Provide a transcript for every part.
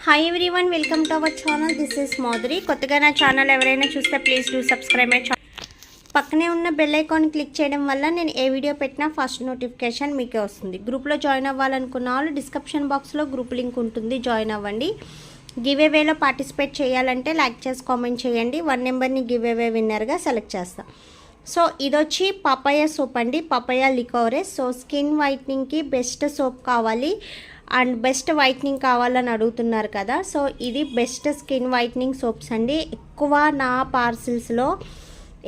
Hi everyone, welcome to our channel. This is Madhuri. కొత్తగా నా channel ఎవరైనా చూస్తే please do subscribe my channel. పక్కనే ఉన్న బెల్ ఐకాన్ క్లిక్ చేయడం వల్ల నేను ఏ వీడియో పెట్టినా ఫస్ట్ నోటిఫికేషన్ మీకే వస్తుంది. గ్రూప్లో జాయిన్ అవ్వాలనుకున్న వాళ్ళు డిస్క్రిప్షన్ బాక్స్లో గ్రూప్ లింక్ ఉంటుంది, జాయిన్ అవ్వండి. గివ్ అవేలో పార్టిసిపేట్ చేయాలంటే లైక్ చేసి కామెంట్ చేయండి. 1 నెంబర్ని గివ్ అవే విన్నర్గా సెలెక్ట్ చేస్తాను. సో ఇది వచ్చి పపాయ సోప్ అండి, papaya licorice. So skin వైట్నింగ్కి best soap కావాలి అండ్ బెస్ట్ వైట్నింగ్ కావాలని అడుగుతున్నారు కదా. సో ఇది బెస్ట్ స్కిన్ వైట్నింగ్ సోప్స్ అండి. ఎక్కువ నా పార్సిల్స్లో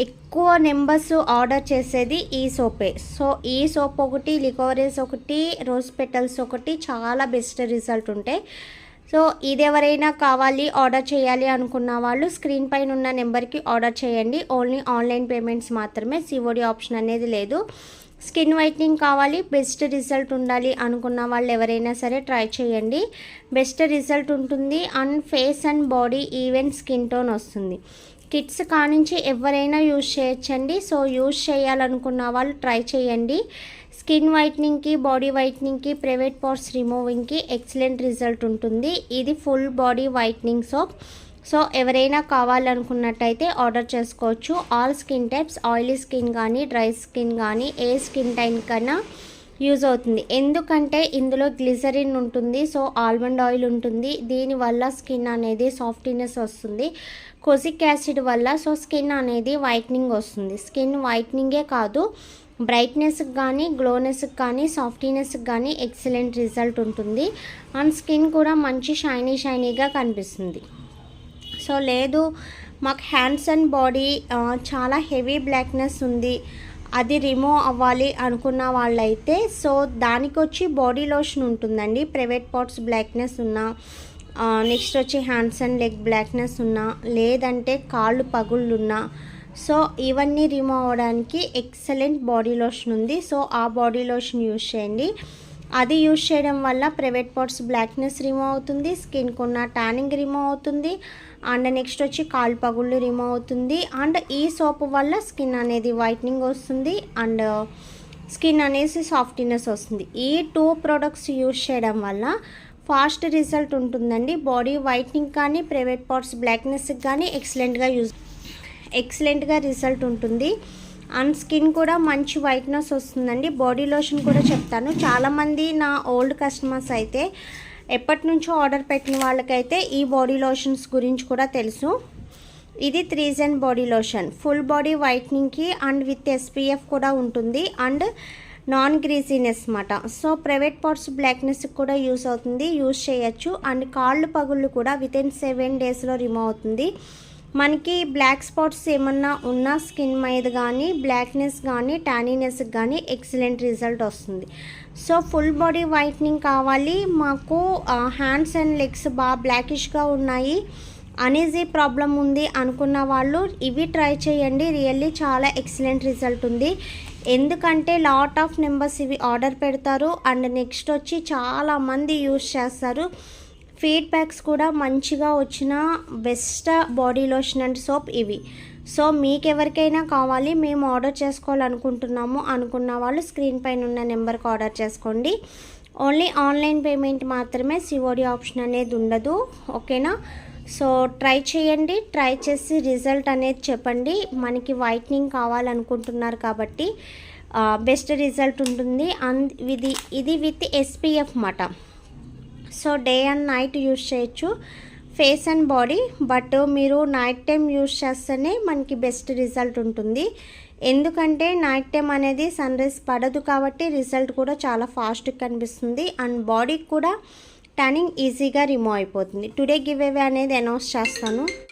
ఎక్కువ నెంబర్స్ ఆర్డర్ చేసేది ఈ సోపే. సో ఈ సోప్ ఒకటి, లికోరెస్ ఒకటి, రోజ్ పెటల్స్ ఒకటి చాలా బెస్ట్ రిజల్ట్ ఉంటాయి. సో ఇది ఎవరైనా కావాలి ఆర్డర్ చేయాలి అనుకున్న వాళ్ళు స్క్రీన్ పైన ఉన్న నెంబర్కి ఆర్డర్ చేయండి. ఓన్లీ ఆన్లైన్ పేమెంట్స్ మాత్రమే, సిఓడి ఆప్షన్ అనేది లేదు. స్కిన్ వైట్నింగ్ కావాలి, బెస్ట్ రిజల్ట్ ఉండాలి అనుకున్న వాళ్ళు ఎవరైనా సరే ట్రై చేయండి. బెస్ట్ రిజల్ట్ ఉంటుంది and face and body even skin tone వస్తుంది. కిడ్స్ కానించి ఎవరైనా యూజ్ చేయొచ్చండి. సో యూజ్ చేయాలనుకున్న వాళ్ళు ట్రై చేయండి. స్కిన్ వైట్నింగ్కి, బాడీ వైట్నింగ్కి, ప్రైవేట్ పార్ట్స్ రిమూవింగ్కి ఎక్సలెంట్ రిజల్ట్ ఉంటుంది. ఇది full body whitening soap. So ఎవరైనా కావాలనుకున్నట్టయితే ఆర్డర్ చేసుకోవచ్చు. All skin types, oily skin కానీ, డ్రై స్కిన్ కానీ, ఏ స్కిన్ టైప్ కన్నా యూజ్ అవుతుంది. ఎందుకంటే ఇందులో గ్లిజరిన్ ఉంటుంది, సో ఆల్మండ్ ఆయిల్ ఉంటుంది. దీనివల్ల స్కిన్ అనేది సాఫ్ట్నెస్ వస్తుంది. కొసిక్ యాసిడ్ వల్ల సో స్కిన్ అనేది వైట్నింగ్ వస్తుంది. స్కిన్ వైట్నింగే కాదు, బ్రైట్నెస్కి కానీ, గ్లోనెస్కి కానీ, సాఫ్ట్నెస్కి కానీ ఎక్సలెంట్ రిజల్ట్ ఉంటుంది. అండ్ స్కిన్ కూడా మంచి షైనీగా కనిపిస్తుంది. సో లేదు మాకు హ్యాండ్స్ అండ్ బాడీ చాలా హెవీ బ్లాక్నెస్ ఉంది, అది రిమూవ్ అవ్వాలి అనుకున్న వాళ్ళైతే సో దానికి వచ్చి బాడీ లోషన్ ఉంటుందండి. ప్రైవేట్ పార్ట్స్ బ్లాక్నెస్ ఉన్నా, నెక్స్ట్ వచ్చి హ్యాండ్స్ అండ్ లెగ్ బ్లాక్నెస్ ఉన్నా, లేదంటే కాళ్ళు పగుళ్ళున్నా, సో ఇవన్నీ రిమూవ్ అవ్వడానికి ఎక్సలెంట్ బాడీ లోషన్ ఉంది. సో ఆ బాడీ లోషన్ యూజ్ చేయండి. అది యూజ్ చేయడం వల్ల ప్రైవేట్ పార్ట్స్ బ్లాక్నెస్ రిమూవ్ అవుతుంది, స్కిన్కి ఉన్న ట్యానింగ్ రిమూవ్ అవుతుంది, అండ్ నెక్స్ట్ వచ్చి కాళ్ళు పగుళ్ళు రిమూవ్ అవుతుంది. అండ్ ఈ సోప్ వల్ల స్కిన్ అనేది వైట్నింగ్ వస్తుంది అండ్ స్కిన్ అనేసి సాఫ్ట్నెస్ వస్తుంది. ఈ 2 ప్రోడక్ట్స్ యూజ్ చేయడం వల్ల ఫాస్ట్ రిజల్ట్ ఉంటుందండి. బాడీ వైట్నింగ్ కానీ, ప్రైవేట్ పార్ట్స్ బ్లాక్నెస్కి కానీ ఎక్సలెంట్గా రిజల్ట్ ఉంటుంది. అండ్ స్కిన్ కూడా మంచి వైట్నెస్ వస్తుందండి. బాడీ లోషన్ కూడా చెప్తాను. చాలామంది నా ఓల్డ్ కస్టమర్స్ అయితే ఎప్పటి నుంచో ఆర్డర్ పెట్టిన వాళ్ళకైతే ఈ బాడీ లోషన్స్ గురించి కూడా తెలుసు. ఇది 3 బాడీ లోషన్, ఫుల్ బాడీ వైట్నింగ్కి అండ్ విత్ SPF కూడా ఉంటుంది అండ్ నాన్ గ్రీజీనెస్ అన్నమాట. సో ప్రైవేట్ పార్ట్స్ బ్లాక్నెస్కి కూడా యూస్ అవుతుంది, యూజ్ చేయొచ్చు. అండ్ కాళ్ళు పగుళ్ళు కూడా వితిన్ 7 డేస్లో రిమూవ్ అవుతుంది. మనకి బ్లాక్ స్పాట్స్ ఏమన్నా ఉన్న స్కిన్ మీద కానీ, బ్లాక్నెస్ కానీ, టానినెస్కి కానీ ఎక్సలెంట్ రిజల్ట్ వస్తుంది. సో ఫుల్ బాడీ వైట్నింగ్ కావాలి మాకు, హ్యాండ్స్ అండ్ లెగ్స్ బాగా బ్లాకిష్గా ఉన్నాయి, అనీజీ ప్రాబ్లం ఉంది అనుకున్న వాళ్ళు ఇవి ట్రై చేయండి. రియల్లీ చాలా ఎక్సలెంట్ రిజల్ట్ ఉంది. ఎందుకంటే లాట్ ఆఫ్ నెంబర్స్ ఇవి ఆర్డర్ పెడతారు అండ్ నెక్స్ట్ వచ్చి చాలామంది యూజ్ చేస్తారు. ఫీడ్బ్యాక్స్ కూడా మంచిగా వచ్చిన best body lotion and soap ఇవి. సో మీకు ఎవరికైనా కావాలి, మేము ఆర్డర్ చేసుకోవాలనుకుంటున్నాము అనుకున్న వాళ్ళు స్క్రీన్ పైన ఉన్న నెంబర్కి ఆర్డర్ చేసుకోండి. ఓన్లీ ఆన్లైన్ పేమెంట్ మాత్రమే, సిఓడి ఆప్షన్ అనేది ఉండదు. ఓకేనా? సో ట్రై చేయండి, ట్రై చేసి రిజల్ట్ అనేది చెప్పండి. మనకి వైట్నింగ్ కావాలనుకుంటున్నారు కాబట్టి బెస్ట్ రిజల్ట్ ఉంటుంది. అండ్ ఇది విత్ SPF మాట. So day and night use చేయొచ్చు ఫేస్ అండ్ బాడీ, బట్ మీరు నైట్ టైం యూజ్ చేస్తేనే మనకి బెస్ట్ రిజల్ట్ ఉంటుంది. ఎందుకంటే నైట్ టైం అనేది సన్ రైజ్ పడదు కాబట్టి రిజల్ట్ కూడా చాలా ఫాస్ట్గా కనిపిస్తుంది అండ్ బాడీకి కూడా ట్యానింగ్ ఈజీగా రిమూవ్ అయిపోతుంది. టుడే గివ్ అవే అనేది అనౌన్స్ చేస్తాను.